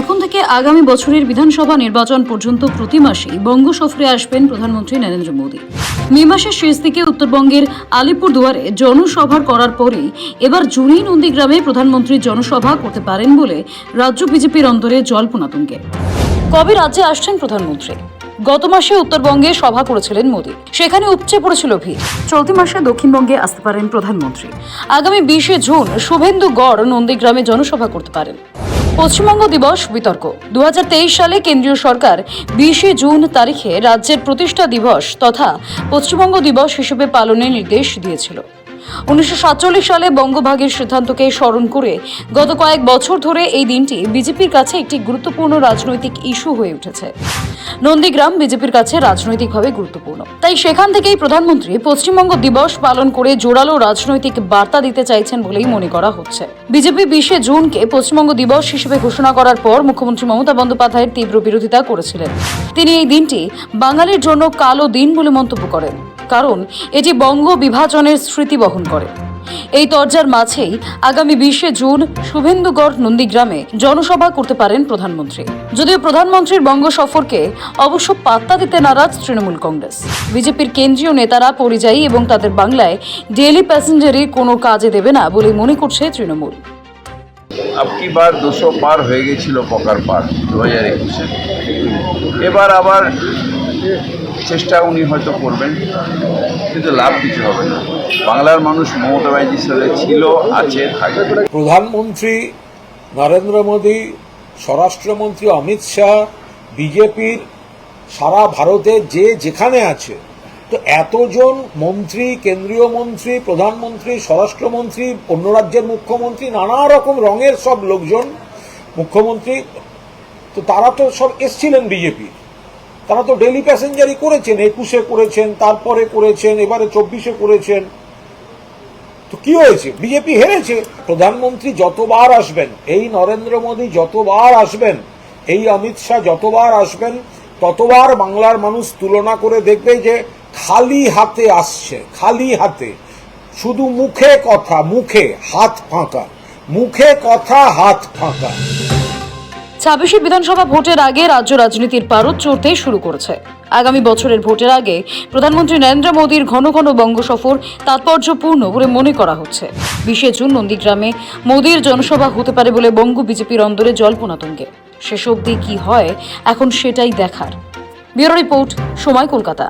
এখন থেকে আগামী বছরের বিধানসভা নির্বাচন পর্যন্ত প্রতি মাসে বঙ্গ সফরে আসবেন প্রধানমন্ত্রী নরেন্দ্র মোদী। মে মাসের শেষ দিকে উত্তরবঙ্গের আলিপুরদুয়ারে জনসভা করার পরেই এবার জুনেই নন্দীগ্রামে প্রধানমন্ত্রী জনসভা করতে পারেন বলে রাজ্য বিজেপির অন্তরে জল্পনা তুঙ্গে। কবে রাজ্যে আসছেন প্রধানমন্ত্রী? গত মাসে উত্তরবঙ্গে সভা করেছিলেন মোদী, সেখানে উপচে পড়েছিল ভিড়। চলতি মাসে দক্ষিণবঙ্গে আসতে পারেন প্রধানমন্ত্রী। আগামী 20 জুন শুভেন্দুগড় নন্দীগ্রামে জনসভা করতে পারেন। পশ্চিমবঙ্গ দিবস বিতর্ক। 2023 সালে কেন্দ্রীয় সরকার 20 জুন তারিখে রাজ্যের প্রতিষ্ঠা দিবস তথা পশ্চিমবঙ্গ দিবস হিসেবে পালনের নির্দেশ দিয়েছিল। 1947 সালে বঙ্গভাগের সিদ্ধান্তকে স্মরণ করে গত কয়েক বছর ধরে এই দিনটি বিজেপির কাছে একটি গুরুত্বপূর্ণ রাজনৈতিক ইস্যু হয়ে উঠেছে। নন্দীগ্রাম বিজেপির কাছে রাজনৈতিকভাবে গুরুত্বপূর্ণ, তাই সেখান থেকেই প্রধানমন্ত্রী পশ্চিমবঙ্গ দিবস পালন করে জোরালো রাজনৈতিক বার্তা দিতে চাইছেন বলেই মনে করা হচ্ছে। বিজেপি 20 জুনকে পশ্চিমবঙ্গ দিবস হিসেবে ঘোষণা করার পর মুখ্যমন্ত্রী মমতা বন্দ্যোপাধ্যায়ের তীব্র বিরোধিতা করেছিলেন। তিনি এই দিনটি বাঙালির জন্য কালো দিন বলে মন্তব্য করেন, কারণ এটি বঙ্গ বিভাজনের স্মৃতি বহন করে। এই তরজার মাঝেই আগামী 20 জুন শুভেন্দুগড় নন্দীগ্রামে জনসভা করতে পারেন প্রধানমন্ত্রী। যদিও প্রধানমন্ত্রীর বঙ্গ সফরকে অবশ্য পাত্তা দিতে নারাজ তৃণমূল কংগ্রেস। বিজেপির কেন্দ্রীয় নেতারা পরিযায়ী এবং তাদের বাংলায় ডেইলি প্যাসেঞ্জারি কোনো কাজে দেবে না বলে মনে করছে তৃণমূল। আপকি বার 200 পার হয়ে গেছিল পকার পার 2021-এ। এবার আবার চেষ্টা উনি হয়তো করবেন, কিন্তু লাভ কিছু হবে না। বাংলার মানুষ মমতা ব্যানার্জির সাথে ছিল, আছে, থাকবে। প্রধানমন্ত্রী নরেন্দ্র মোদী, স্বরাষ্ট্রমন্ত্রী অমিত শাহ, বিজেপির সারা ভারতে যে যেখানে আছে, তো এতজন মন্ত্রী, কেন্দ্রীয় মন্ত্রী, প্রধানমন্ত্রী, স্বরাষ্ট্রমন্ত্রী, অন্য রাজ্যের মুখ্যমন্ত্রী, নানা রকম রঙের সব লোকজন, মুখ্যমন্ত্রী, তো তারা তো সব এসছিলেন বিজেপি। তারা তো ডেইলি প্যাসেঞ্জারই করেছেন, 21-এ করেছেন, তারপরে করেছেন, এবারে 24-এ করেছেন। তো কি হয়েছে? বিজেপি হেরেছে। প্রধানমন্ত্রী যতবার আসবেন, এই নরেন্দ্র মোদী যতবার আসবেন, এই অমিত শাহ যতবার আসবেন, ততবার বাংলার মানুষ তুলনা করে দেখবে যে খালি হাতে আসছে, খালি হাতে, শুধু মুখে কথা, মুখে হাত ফাঁকা, মুখে কথা হাত ফাঁকা। 26 বিধানসভা ভোটের আগে রাজ্য রাজনীতির পারদ চড়তে শুরু করেছে। আগামী বছরের ভোটের আগে প্রধানমন্ত্রী নরেন্দ্র মোদীর ঘন ঘন বঙ্গ সফর তাৎপর্যপূর্ণ বলে মনে করা হচ্ছে। 20 জুন নন্দীগ্রামে মোদীর জনসভা হতে পারে বলে বঙ্গ বিজেপির অন্দরে জল্পনা তুঙ্গে। শেষ অবধি কি হয় এখন সেটাই দেখার। ব্যুরো রিপোর্ট, সময়, কলকাতা।